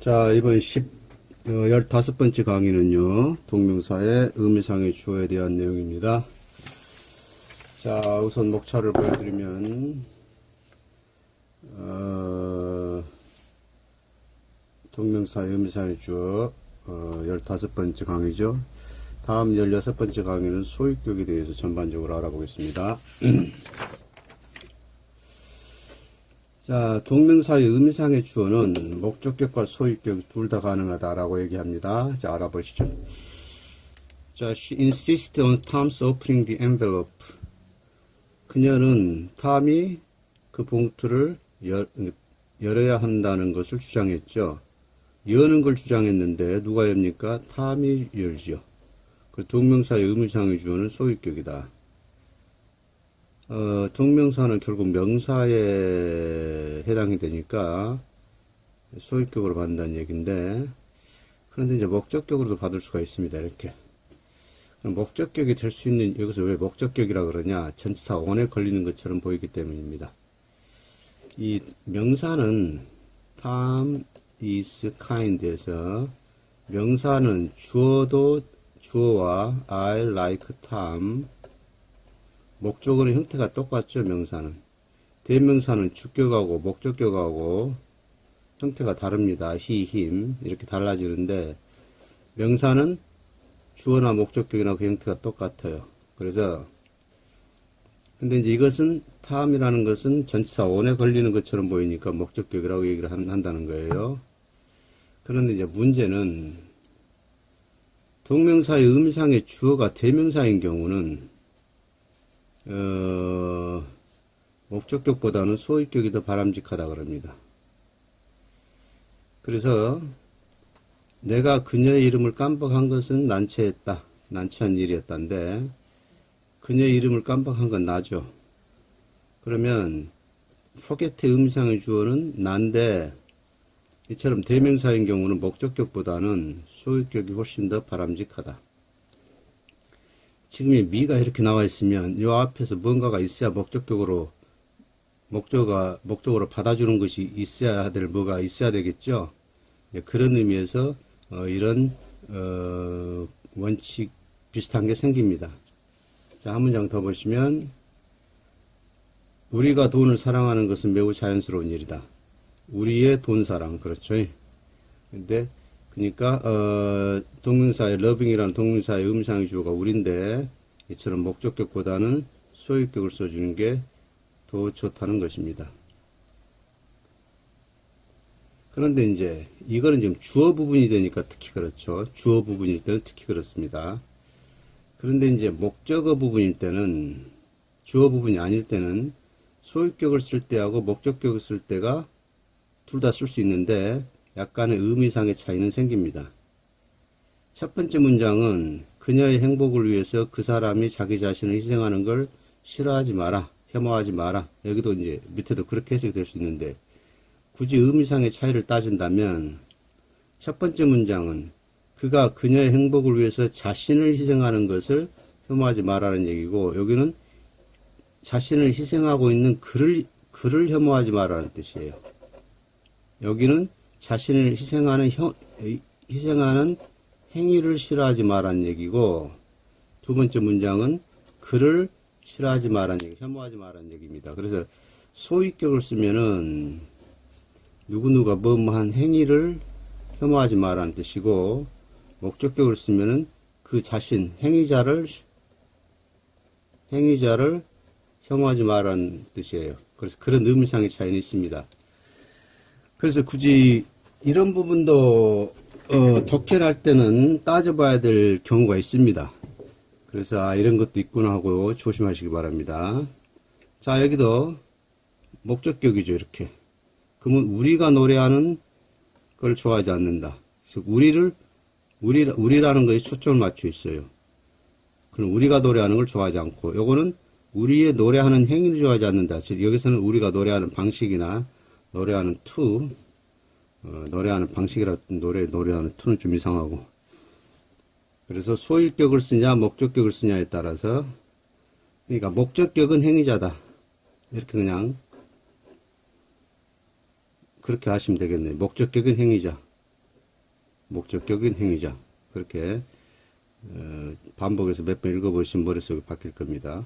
자, 이번 15번째 강의는요, 동명사의 의미상의 주어에 대한 내용입니다. 자, 우선 목차를 보여드리면, 동명사의 의미상의 주어, 15번째 강의죠. 다음 16번째 강의는 소유격에 대해서 전반적으로 알아보겠습니다. 자, 동명사의 의미상의 주어는 목적격과 소유격 둘 다 가능하다라고 얘기합니다. 자, 알아보시죠. 자, she insisted on Tom's opening the envelope. 그녀는 탐이 그 봉투를 열어야 한다는 것을 주장했죠. 여는 걸 주장했는데 누가 엽니까? 탐이 열죠. 그 동명사의 의미상의 주어는 소유격이다. 동명사는 결국 명사에 해당이 되니까 소유격으로 받는다는 얘기인데, 그런데 이제 목적격으로도 받을 수가 있습니다. 이렇게. 목적격이 될 수 있는, 여기서 왜 목적격이라 그러냐? 전치사 on에 걸리는 것처럼 보이기 때문입니다. 이 명사는 Tom is kind에서 명사는 주어와 I like Tom, 목적어는 형태가 똑같죠. 명사는. 대명사는 주격하고 목적격하고 형태가 다릅니다. he, him 이렇게 달라지는데, 명사는 주어나 목적격이나 그 형태가 똑같아요. 그래서 근데 이제 이것은 탐이라는 것은 전치사 on에 걸리는 것처럼 보이니까 목적격이라고 얘기를 한다는 거예요. 그런데 이제 문제는 동명사의 의미상의 주어가 대명사인 경우는 목적격보다는 소유격이 더 바람직하다 그럽니다. 그래서 내가 그녀의 이름을 깜빡한 것은 난처했다. 난처한 일이었다는데, 그녀의 이름을 깜빡한 건 나죠. 그러면 forget의 의미상의 주어는 난데, 이처럼 대명사인 경우는 목적격보다는 소유격이 훨씬 더 바람직하다. 지금 이 미가 이렇게 나와 있으면 이 앞에서 뭔가가 있어야 목적으로 받아주는 것이 있어야 될 뭐가 있어야 되겠죠. 그런 의미에서 이런 원칙 비슷한 게 생깁니다. 자, 한 문장 더 보시면, 우리가 돈을 사랑하는 것은 매우 자연스러운 일이다. 우리의 돈 사랑, 그렇죠. 근데 그러니까 동명사의 loving이라는 동명사의 의미상의 주어가 우리인데, 이처럼 목적격보다는 소유격을 써주는 게 더 좋다는 것입니다. 그런데 이제 이거는 지금 주어 부분이 되니까 특히 그렇죠. 주어 부분일 때는 특히 그렇습니다. 그런데 이제 목적어 부분일 때는, 주어 부분이 아닐 때는 소유격을 쓸 때하고 목적격을 쓸 때가 둘 다 쓸 수 있는데 약간의 의미상의 차이는 생깁니다. 첫 번째 문장은 그녀의 행복을 위해서 그 사람이 자기 자신을 희생하는 걸 싫어하지 마라, 혐오하지 마라. 여기도 이제 밑에도 그렇게 해석이 될 수 있는데, 굳이 의미상의 차이를 따진다면 첫 번째 문장은 그가 그녀의 행복을 위해서 자신을 희생하는 것을 혐오하지 마라는 얘기고, 여기는 자신을 희생하고 있는 그를 혐오하지 마라는 뜻이에요. 여기는 자신을 희생하는 행위를 싫어하지 마라는 얘기고, 두 번째 문장은 그를 싫어하지 마라는 얘기, 혐오하지 마라는 얘기입니다. 그래서 소유격을 쓰면은 누구누가 뭐뭐한 행위를 혐오하지 마라는 뜻이고, 목적격을 쓰면은 그 자신, 행위자를 혐오하지 마라는 뜻이에요. 그래서 그런 의미상의 차이는 있습니다. 그래서 굳이 이런 부분도 독해를 할 때는 따져봐야 될 경우가 있습니다. 그래서 이런 것도 있구나 하고 조심하시기 바랍니다. 자, 여기도 목적격이죠. 이렇게. 그러면 우리가 노래하는 걸 좋아하지 않는다. 즉 우리라는 것에 초점을 맞춰 있어요. 그럼 우리가 노래하는 걸 좋아하지 않고, 요거는 우리의 노래하는 행위를 좋아하지 않는다. 즉 여기서는 우리가 노래하는 방식이나 노래하는 노래하는 방식이라 노래하는 투는 좀 이상하고. 그래서 소유격을 쓰냐 목적격을 쓰냐에 따라서, 그러니까 목적격은 행위자다. 이렇게 그냥 그렇게 하시면 되겠네요. 목적격은 행위자. 목적격인 행위자. 그렇게 반복해서 몇 번 읽어보시면 머릿속에 박힐 겁니다.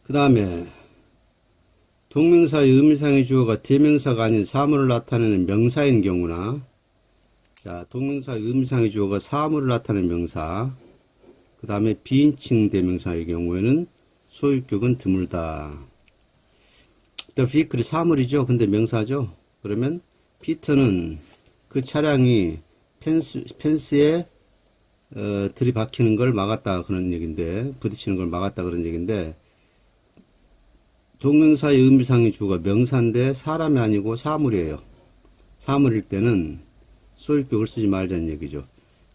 그 다음에 동명사의 의미상의 주어가 대명사가 아닌 사물을 나타내는 명사인 경우나, 자, 동명사의 의미상의 주어가 사물을 나타내는 명사, 그 다음에 비인칭 대명사의 경우에는 소유격은 드물다. The vehicle이 사물이죠. 근데 명사죠. 그러면 피터는 그 차량이 펜스에 들이박히는 걸 막았다 그런 얘기인데, 부딪히는 걸 막았다 그런 얘기인데, 동명사의 의미상의 주어가 명사인데 사람이 아니고 사물이에요. 사물일 때는 소유격을 쓰지 말자는 얘기죠.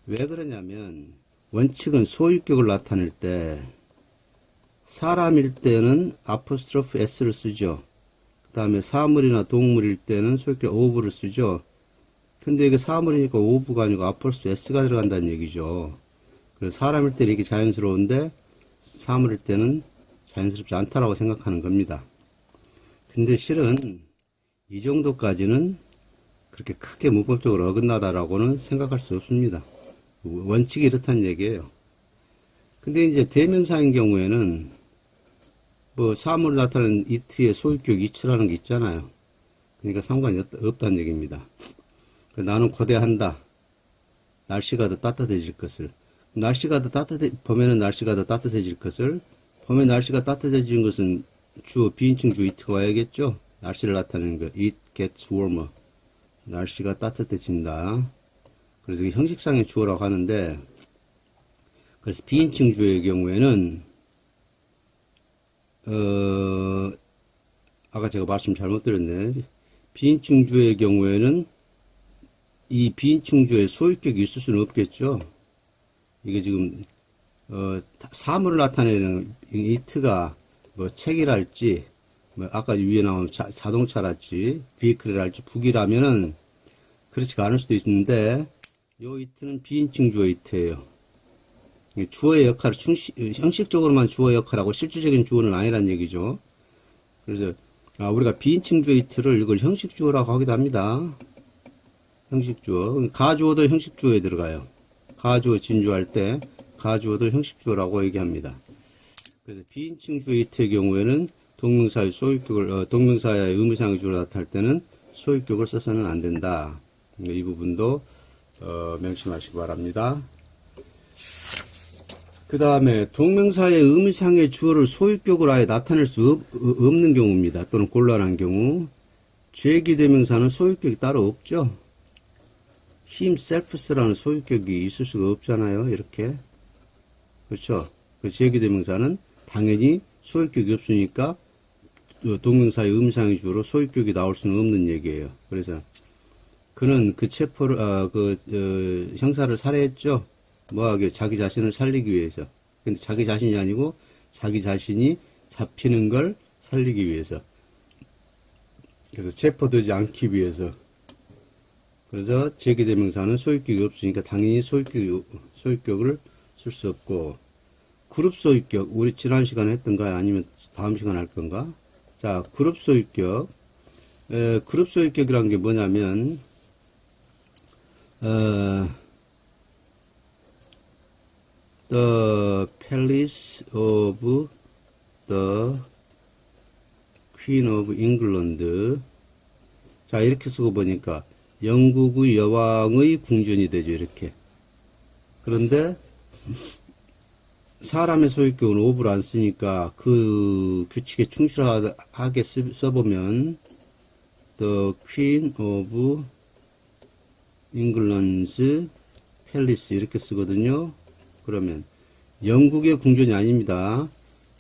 왜 그러냐면 원칙은 소유격을 나타낼 때 사람일 때는 아포스트로프 s를 쓰죠. 그 다음에 사물이나 동물일 때는 소유격 of를 쓰죠. 근데 이게 사물이니까 of가 아니고 아포스트로프 s가 들어간다는 얘기죠. 그래서 사람일 때는 이게 자연스러운데 사물일 때는 자연스럽지 않다라고 생각하는 겁니다. 근데 실은 이 정도까지는 그렇게 크게 문법적으로 어긋나다라고는 생각할 수 없습니다. 원칙이 이렇다는 얘기예요. 근데 이제 대명사인 경우에는 뭐 사물을 나타내는 it의 소유격 it라는 게 있잖아요. 그러니까 상관이 없다는 얘기입니다. 나는 고대한다. 날씨가 더 따뜻해질 것을. 봄에는 날씨가 더 따뜻해질 것을. 봄에 날씨가 따뜻해지는 것은 주어, 비인칭 주어 it가 와야겠죠? 날씨를 나타내는 거. It gets warmer. 날씨가 따뜻해진다. 그래서 형식상의 주어라고 하는데, 그래서 비인칭 주어의 경우에는, 아까 제가 말씀 잘못 드렸네. 비인칭 주어의 경우에는 이 비인칭 주어에 소유격이 있을 수는 없겠죠? 이게 지금, 사물을 나타내는 it가 뭐 책이랄지, 뭐 아까 위에 나온 자동차랄지, vehicle이랄지, 북이라면은 그렇지가 않을 수도 있는데, 요 it는 비인칭 주어 it예요. 주어의 역할을 형식적으로만 주어 역할하고 실질적인 주어는 아니란 얘기죠. 그래서 우리가 비인칭 주어 it를 이걸 형식 주어라고 하기도 합니다. 형식 주어. 가주어도 형식 주어에 들어가요. 가주어 진주할 때 가주어도 형식 주어라고 얘기합니다. 그래서 비인칭 주어 it의 경우에는 동명사의 소유격을 동명사의 의미상의 주어로 나타날 때는 소유격을 써서는 안 된다. 이 부분도 명심하시기 바랍니다. 그 다음에 동명사의 의미상의 주어를 소유격으로 아예 나타낼 수 없는 경우입니다. 또는 곤란한 경우. 죄기대명사는 소유격이 따로 없죠. himselfs라는 소유격이 있을 수가 없잖아요. 이렇게. 그렇죠. 죄기대명사는 당연히 소유격이 없으니까 동명사의 의미상의 주어로 소유격이 나올 수는 없는 얘기예요. 그래서 그는 그 체포를 형사를 살해했죠. 뭐하게 자기 자신을 살리기 위해서. 근데 자기 자신이 아니고 자기 자신이 잡히는 걸 살리기 위해서. 그래서 체포되지 않기 위해서. 그래서 제기대명사는 소유격이 없으니까 당연히 소유격을 쓸 수 없고, 그룹 소유격, 우리 지난 시간에 했던가요? 아니면 다음 시간에 할 건가? 자, 그룹 소유격. 그룹 소유격이란 게 뭐냐면, The Palace of the Queen of England. 자, 이렇게 쓰고 보니까 영국의 여왕의 궁전이 되죠, 이렇게. 그런데 사람의 소유격은 of를 안 쓰니까 그 규칙에 충실하게 써보면 The Queen of England's Palace 이렇게 쓰거든요. 그러면 영국의 궁전이 아닙니다.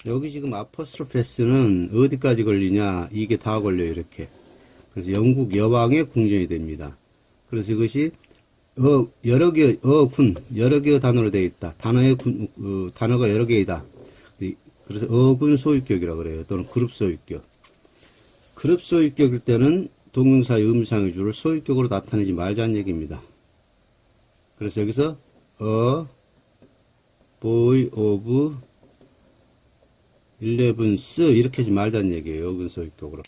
여기 지금 아포스트로피 s는 어디까지 걸리냐? 이게 다 걸려요, 이렇게. 그래서 영국 여왕의 궁전이 됩니다. 그래서 이것이 여러 개의 단어로 되어 있다. 단어가 여러 개이다. 그래서 어군 소유격이라고 그래요. 또는 그룹 소유격. 그룹 소유격일 때는 동명사의 의미상의 주를 소유격으로 나타내지 말자는 얘기입니다. 그래서 여기서 boy of 11s 이렇게 하지 말자는 얘기예요. 어군 소유격으로.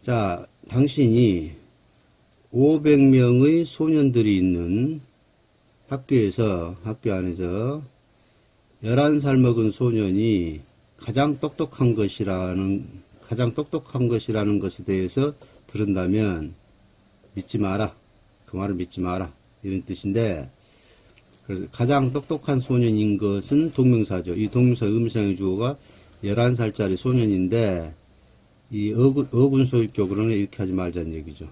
자, 당신이 500명의 소년들이 있는 학교 안에서 11살 먹은 소년이 가장 똑똑한 것이라는 것에 대해서 들은다면 믿지 마라. 그 말을 믿지 마라. 이런 뜻인데, 그래서 가장 똑똑한 소년인 것은 동명사죠. 이 동명사 의미상의 주어가 11살짜리 소년인데, 이 어군 소유격으로는 이렇게 하지 말자는 얘기죠.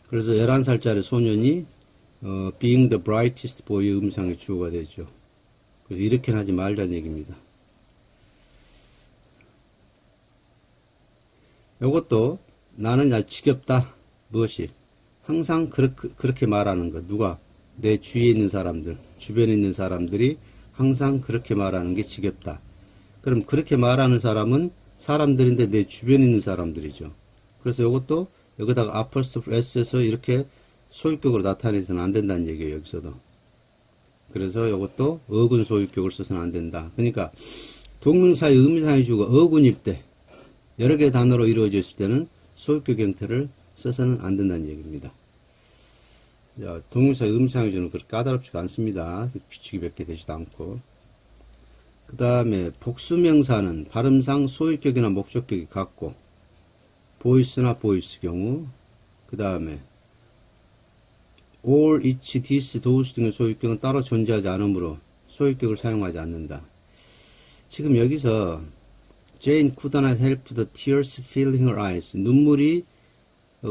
그래서 11살짜리 소년이 being the brightest boy의 의미상의 주어가 되죠. 그래서 이렇게는 하지 말자는 얘기입니다. 이것도 나는 야 지겹다. 무엇이? 항상 그렇게 말하는 것. 누가? 내 주위에 있는 사람들, 주변에 있는 사람들이 항상 그렇게 말하는 게 지겹다. 그럼 그렇게 말하는 사람은 사람들인데 내 주변에 있는 사람들이죠. 그래서 이것도 여기다가 apostrophe s에서 이렇게 소유격으로 나타내서는 안 된다는 얘기예요. 여기서도. 그래서 이것도 어군 소유격을 써서는 안 된다. 그러니까 동명사의 의미상의 주어가 어군일 때 여러 개의 단어로 이루어졌을 때는 소유격 형태를 써서는 안 된다는 얘기입니다. 자, 동명사의 의미상의 주어는 그렇게 까다롭지가 않습니다. 규칙이 몇 개 되지도 않고. 그 다음에 복수명사는 발음상 소유격이나 목적격이 같고 보이스나 보이스 경우, 그 다음에 all, each, this, those 등의 소유격은 따로 존재하지 않으므로 소유격을 사용하지 않는다. 지금 여기서 Jane could not help the tears filling her eyes. 눈물이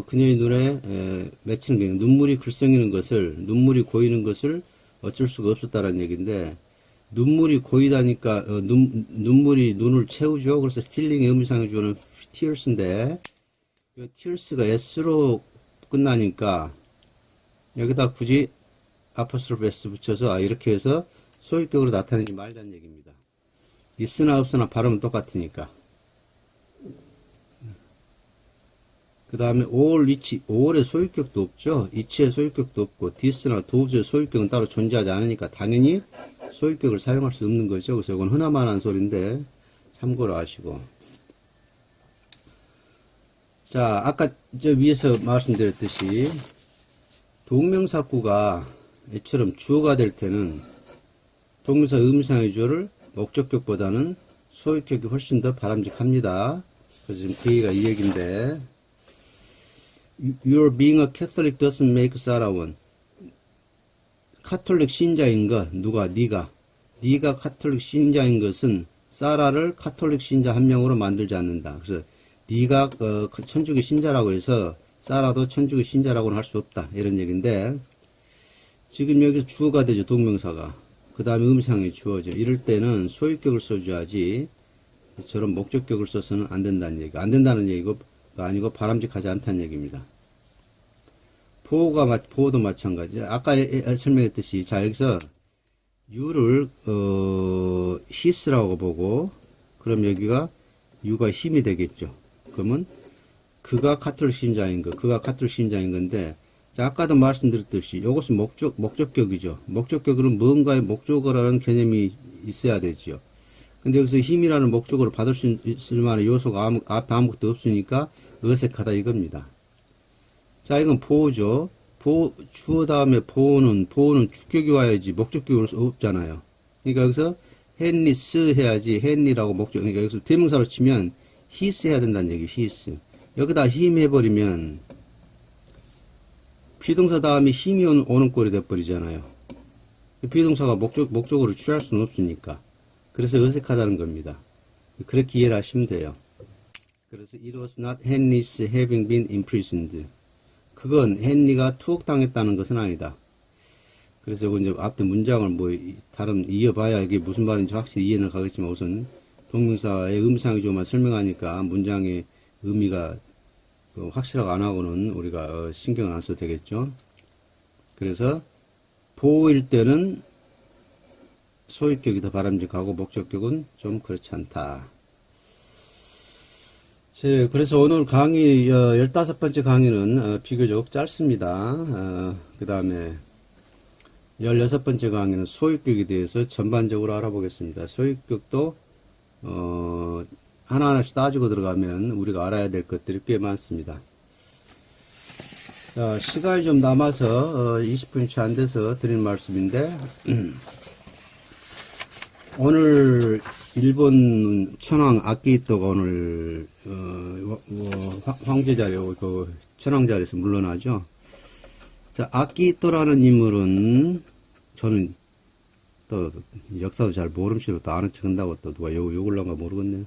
그녀의 눈에 맺히는 게 눈물이 글썽이는 것을, 눈물이 고이는 것을 어쩔 수가 없었다라는 얘기인데, 눈물이 고이다니까 눈물이 눈을 채우죠. 그래서 feeling의 의미상의 주어는 tears인데, 이 tears가 s로 끝나니까 여기다 굳이 apostrophe s 붙여서 이렇게 해서 소유격으로 나타내지 말자는 얘기입니다. 있으나 없으나 발음은 똑같으니까. 그 다음에 all, each, all의 소유격도 없죠. each의 소유격도 없고 this나 those의 소유격은 따로 존재하지 않으니까 당연히 소유격을 사용할 수 없는 거죠. 그래서 이건 흔하만한 소리인데 참고로 아시고. 자, 아까 저 위에서 말씀드렸듯이 동명사구가 이처럼 주어가 될 때는 동명사 의미상의 주어를 목적격보다는 소유격이 훨씬 더 바람직합니다. 그래서 지금 그 얘기가 이 얘기인데, Your being a Catholic doesn't make Sarah one. 카톨릭 신자인 것, 누가? 네가 카톨릭 신자인 것은 사라를 카톨릭 신자 한 명으로 만들지 않는다. 그래서 네가 천주교 신자라고 해서 사라도 천주교 신자라고는 할 수 없다. 이런 얘기인데, 지금 여기서 주어가 되죠. 동명사가. 그 다음에 의미상의 주어죠. 이럴 때는 소유격을 써줘야지 저런 목적격을 써서는 안 된다는 얘기. 안 된다는 얘기가 아니고 바람직하지 않다는 얘기입니다. 보호도 마찬가지. 아까 설명했듯이, 자, 여기서 you를 his라고 보고, 그럼 여기가 you가 힘이 되겠죠. 그러면 그가 카톨릭 신자인 건데, 자, 아까도 말씀드렸듯이 이것은 목적격이죠. 목적격으로는 뭔가의 목적어라는 개념이 있어야 되죠. 근데 여기서 힘이라는 목적어를 받을 수 있을 만한 요소가 앞에 아무것도 없으니까 어색하다 이겁니다. 자, 이건 보호죠. 주어 다음에 보호는 주격이 와야지 목적격으로 없잖아요. 그러니까 여기서 헨리스 해야지, 헨리라고 목적, 그러니까 여기서 대명사로 치면 히스 해야 된다는 얘기, 히스. 여기다 힘 해버리면 비동사 다음에 힘이 오는 꼴이 돼버리잖아요. 비동사가 목적으로 취할 수는 없으니까. 그래서 어색하다는 겁니다. 그렇게 이해를 하시면 돼요. 그래서 it was not Henry's having been imprisoned. 그건 헨리가 투옥당했다는 것은 아니다. 그래서 이제 앞에 문장을 다른 이어봐야 이게 무슨 말인지 확실히 이해는 가겠지만 우선 동명사의 의미상의 주어만 설명하니까 문장의 의미가 확실하게 안 하고는 우리가 신경을 안 써도 되겠죠. 그래서 보호일 때는 소유격이 더 바람직하고 목적격은 좀 그렇지 않다. 그래서 오늘 강의 15번째 강의는 비교적 짧습니다. 그 다음에 16번째 강의는 소유격에 대해서 전반적으로 알아보겠습니다. 소유격도 하나하나씩 따지고 들어가면 우리가 알아야 될 것들이 꽤 많습니다. 자, 시간이 좀 남아서 20분이 채 안 돼서 드리는 말씀인데 오늘 일본 천황 아키히토가 오늘 황제 자리에 그 천황 자리에서 물러나죠. 자, 아키히토라는 인물은 저는 또 역사도 잘 모름시로 또 아는 척 한다고 또 누가 욕을 한가 모르겠네요.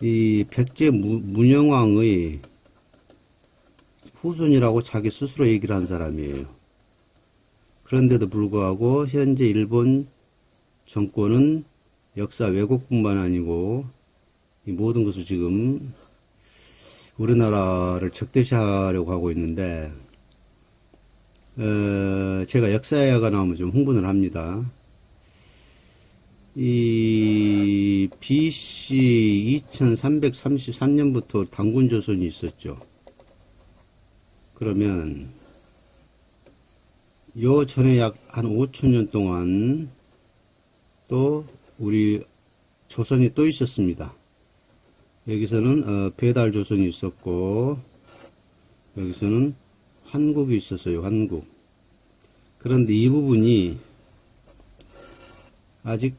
이 백제 문영왕의 후손이라고 자기 스스로 얘기를 한 사람이에요. 그런데도 불구하고 현재 일본 정권은 역사 왜곡뿐만 아니고 이 모든 것을 지금 우리나라를 적대시하려고 하고 있는데 제가 역사가 나오면 좀 흥분을 합니다. 이 BC 2333년부터 단군조선이 있었죠. 그러면 요 전에 약 한 5천년 동안 또 우리 조선이 또 있었습니다. 여기서는 배달조선이 있었고 여기서는 환국이 있었어요. 환국. 그런데 이 부분이 아직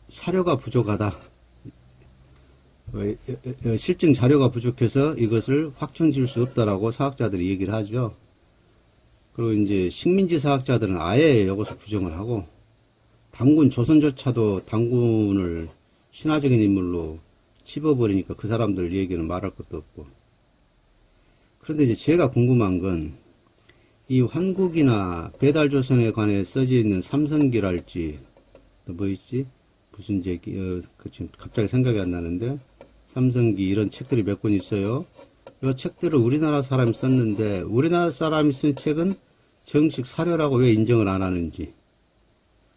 사료가 부족하다. 실증 자료가 부족해서 이것을 확정 지을 수 없다라고 사학자들이 얘기를 하죠. 그리고 이제 식민지 사학자들은 아예 이것을 부정을 하고 단군 조선조차도 단군을 신화적인 인물로 찝어버리니까 그 사람들 얘기는 말할 것도 없고. 그런데 이제 제가 궁금한 건 이 환국이나 배달조선에 관해 써져 있는 삼성기랄지 또 뭐 있지? 무슨 지금 갑자기 생각이 안 나는데 삼성기 이런 책들이 몇 권 있어요. 이 책들을 우리나라 사람이 썼는데 우리나라 사람이 쓴 책은 정식 사료라고 왜 인정을 안 하는지.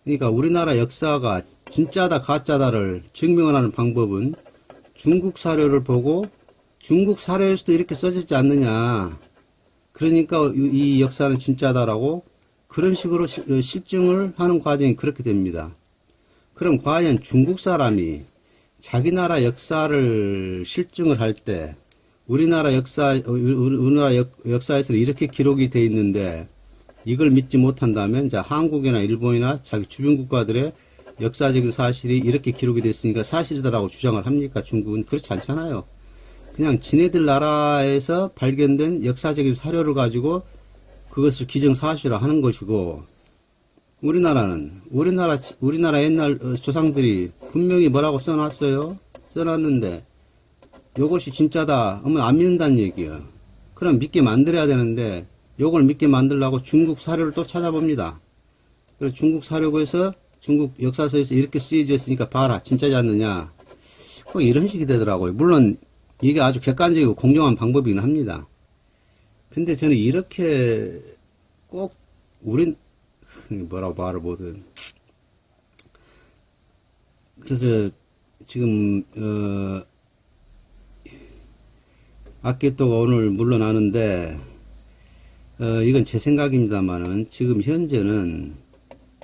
그러니까 우리나라 역사가 진짜다 가짜다를 증명을 하는 방법은 중국 사료를 보고 중국 사료에서도 이렇게 써졌지 않느냐. 그러니까 이 역사는 진짜다라고 그런 식으로 실증을 하는 과정이 그렇게 됩니다. 그럼 과연 중국 사람이 자기 나라 역사를 실증을 할 때 우리나라 역사에서는 이렇게 기록이 돼 있는데 이걸 믿지 못한다면 자, 한국이나 일본이나 자기 주변 국가들의 역사적인 사실이 이렇게 기록이 됐으니까 사실이다라고 주장을 합니까? 중국은 그렇지 않잖아요. 그냥 지네들 나라에서 발견된 역사적인 사료를 가지고 그것을 기정사실화 하는 것이고 우리나라는 우리나라 옛날 조상들이 분명히 뭐라고 써놨어요? 써놨는데 요것이 진짜다 하면 안 믿는다는 얘기예요. 그럼 믿게 만들어야 되는데 요걸 믿게 만들려고 중국 사료를 또 찾아봅니다. 그래서 중국 사료에서 중국 역사서에서 이렇게 쓰여져 있으니까 봐라 진짜지 않느냐 꼭 이런 식이 되더라고요. 물론 이게 아주 객관적이고 공정한 방법이긴 합니다. 근데 저는 이렇게 꼭 우린 뭐라고 말을 못은 그래서 지금 아키히토가 오늘 물러나는데 이건 제 생각입니다만은 지금 현재는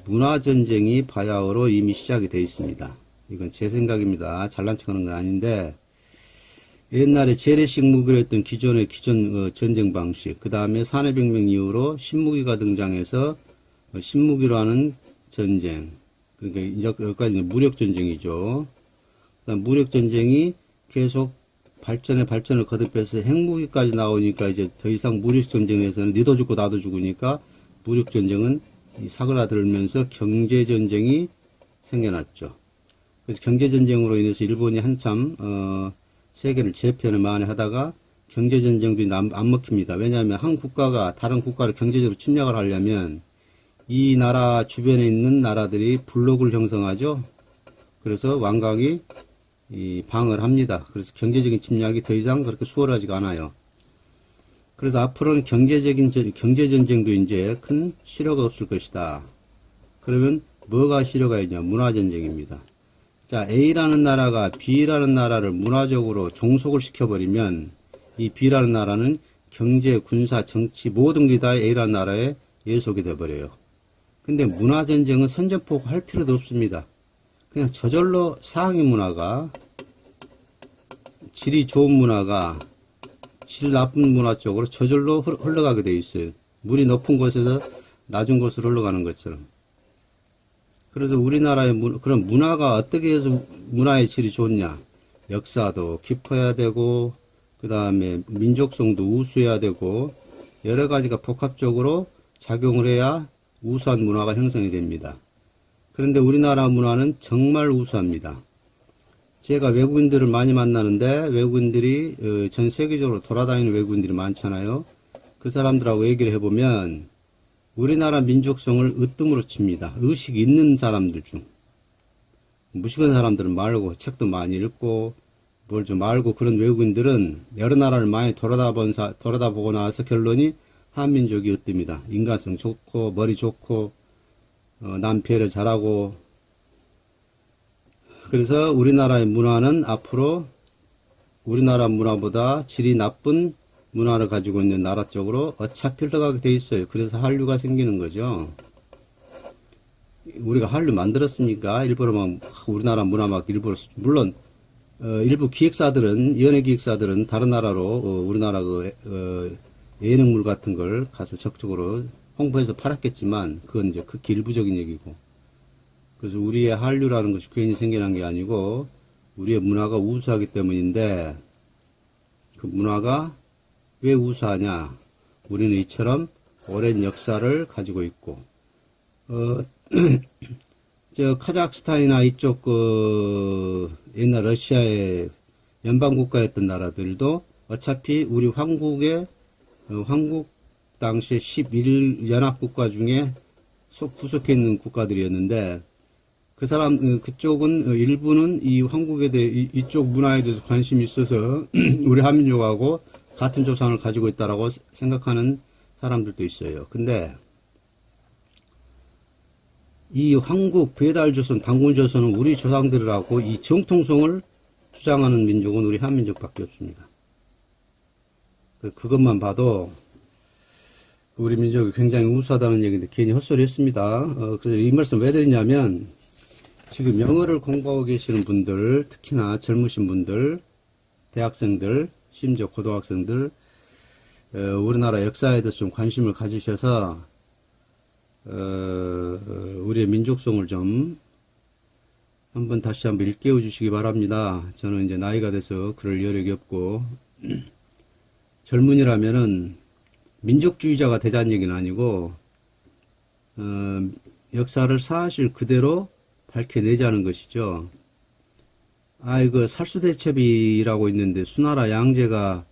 문화전쟁이 바야흐로 이미 시작이 되어 있습니다. 이건 제 생각입니다. 잘난 척하는 건 아닌데 옛날에 재래식 무기로 했던 기존 전쟁 방식, 그 다음에 산해혁명 이후로 신무기가 등장해서 신무기로 하는 전쟁, 그러니까 여기까지 무력 전쟁이죠. 그다음 무력 전쟁이 계속 발전을 거듭해서 핵무기까지 나오니까 이제 더 이상 무력 전쟁에서는 니도 죽고 나도 죽으니까 무력 전쟁은 사그라들면서 경제 전쟁이 생겨났죠. 그래서 경제 전쟁으로 인해서 일본이 한참 세계를 재편을 많이 하다가 경제 전쟁도 안 먹힙니다. 왜냐하면 한 국가가 다른 국가를 경제적으로 침략을 하려면 이 나라 주변에 있는 나라들이 블록을 형성하죠. 그래서 왕강이 방어를 합니다. 그래서 경제적인 침략이 더 이상 그렇게 수월하지가 않아요. 그래서 앞으로는 경제전쟁도 이제 큰 실효가 없을 것이다. 그러면 뭐가 실효가 있냐? 문화전쟁입니다. 자, A라는 나라가 B라는 나라를 문화적으로 종속을 시켜버리면 이 B라는 나라는 경제, 군사, 정치 모든 게 다 A라는 나라에 예속이 돼버려요. 근데 문화전쟁은 선전포고 할 필요도 없습니다. 그냥 저절로 상위 문화가 질이 좋은 문화가 질 나쁜 문화 쪽으로 저절로 흘러가게 돼 있어요. 물이 높은 곳에서 낮은 곳으로 흘러가는 것처럼. 그래서 우리나라의 그런 문화가 어떻게 해서 문화의 질이 좋냐? 역사도 깊어야 되고, 그 다음에 민족성도 우수해야 되고, 여러 가지가 복합적으로 작용을 해야 우수한 문화가 형성이 됩니다. 그런데 우리나라 문화는 정말 우수합니다. 제가 외국인들을 많이 만나는데, 외국인들이 전 세계적으로 돌아다니는 외국인들이 많잖아요. 그 사람들하고 얘기를 해보면 우리나라 민족성을 으뜸으로 칩니다. 의식이 있는 사람들 중. 무식한 사람들은 말고, 책도 많이 읽고 뭘 좀 알고, 그런 외국인들은 여러 나라를 많이 돌아다보고 나서 결론이 한민족이 으뜸이다. 인간성 좋고 머리 좋고 남 배려 잘하고. 그래서 우리나라의 문화는 앞으로 우리나라 문화보다 질이 나쁜 문화를 가지고 있는 나라 쪽으로 어차피 흘러가게 돼 있어요. 그래서 한류가 생기는 거죠. 우리가 한류 만들었습니까? 일부러 막 우리나라 문화 막 일부러, 물론 일부 기획사들은, 연예 기획사들은 다른 나라로 우리나라 예능물 같은 걸 가서 적극적으로 홍보해서 팔았겠지만 그건 이제 극히 일부적인 얘기고. 그래서 우리의 한류라는 것이 괜히 생겨난 게 아니고 우리의 문화가 우수하기 때문인데, 그 문화가 왜 우수하냐? 우리는 이처럼 오랜 역사를 가지고 있고, 저 카자흐스탄이나 이쪽 옛날 러시아의 연방국가였던 나라들도 어차피 우리 황국 당시에 11 연합국가 중에 부속해 있는 국가들이었는데, 그쪽은 일부는 이 황국에 대해 이쪽 문화에 대해서 관심이 있어서 우리 한민족하고 같은 조상을 가지고 있다라고 생각하는 사람들도 있어요. 근데 이 황국, 배달조선, 단군조선은 우리 조상들이라고 이 정통성을 주장하는 민족은 우리 한민족밖에 없습니다. 그것만 봐도 우리 민족이 굉장히 우수하다는 얘기인데 괜히 헛소리 했습니다. 그래서 이 말씀 왜 드리냐면, 지금 영어를 공부하고 계시는 분들, 특히나 젊으신 분들, 대학생들, 심지어 고등학생들, 우리나라 역사에 대해서 좀 관심을 가지셔서 우리의 민족성을 좀 다시 한번 일깨워 주시기 바랍니다. 저는 이제 나이가 돼서 그럴 여력이 없고, 젊은이라면은 민족주의자가 되자는 얘기는 아니고, 역사를 사실 그대로 밝혀내자는 것이죠. 이거 살수대첩이라고 있는데, 수나라 양제가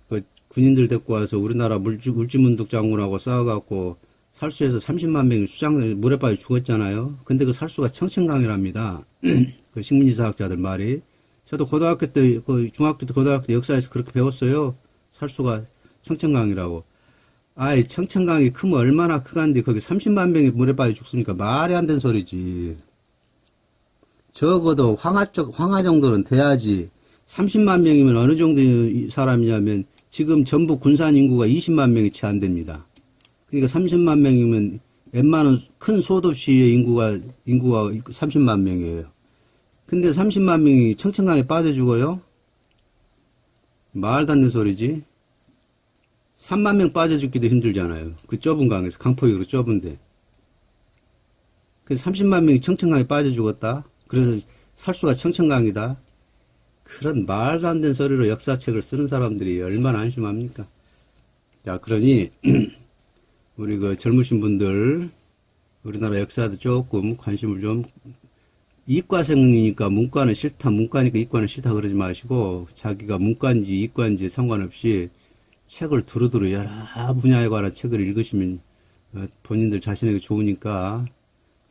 그 군인들 데리고 와서 우리나라 울지문득 장군하고 싸워갖고 살수에서 30만 명이 물에 빠져 죽었잖아요. 근데 그 살수가 청천강이랍니다. 그 식민지사학자들 말이. 저도 고등학교 때, 중학교 때, 고등학교 때 역사에서 그렇게 배웠어요. 살수가 청천강이라고. 청천강이 크면 얼마나 크간데 거기 30만 명이 물에 빠져 죽습니까? 말이 안 되는 소리지. 적어도 황하 정도는 돼야지. 30만 명이면 어느 정도 사람이냐면 지금 전북 군산 인구가 20만 명이 채 안 됩니다. 그러니까 30만 명이면 웬만한 큰 소도시의 인구가 30만 명이에요. 근데 30만 명이 청천강에 빠져 죽어요? 말도 안 되는 소리지. 3만 명 빠져 죽기도 힘들잖아요. 그 좁은 강에서, 강폭으로 좁은데. 그래서 30만 명이 청천강에 빠져 죽었다? 그래서 살수가 청천강이다? 그런 말도 안 되는 소리로 역사책을 쓰는 사람들이 얼마나 안심합니까? 자, 그러니 우리 그 젊으신 분들, 우리나라 역사도 조금 관심을 좀, 이과생이니까 문과는 싫다, 문과니까 이과는 싫다 그러지 마시고, 자기가 문과인지 이과인지 상관없이 책을 두루두루 여러 분야에 관한 책을 읽으시면 본인들 자신에게 좋으니까,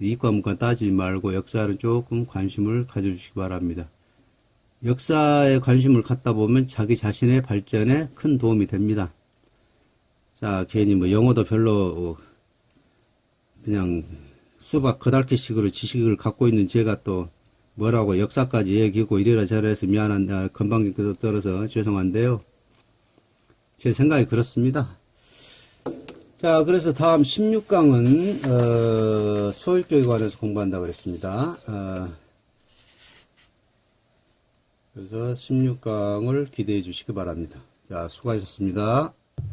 이과 문과 따지지 말고 역사는 조금 관심을 가져주시기 바랍니다. 역사에 관심을 갖다 보면 자기 자신의 발전에 큰 도움이 됩니다. 자, 괜히 영어도 별로 그냥 수박 거달기식으로 지식을 갖고 있는 제가 또 뭐라고 역사까지 얘기하고 이래라 저래서 미안한데 건방진 거 떨어서 죄송한데요. 제 생각이 그렇습니다. 자, 그래서 다음 16강은 소일교육에 관해서 공부한다고 그랬습니다. 그래서 16강을 기대해 주시기 바랍니다. 자, 수고하셨습니다.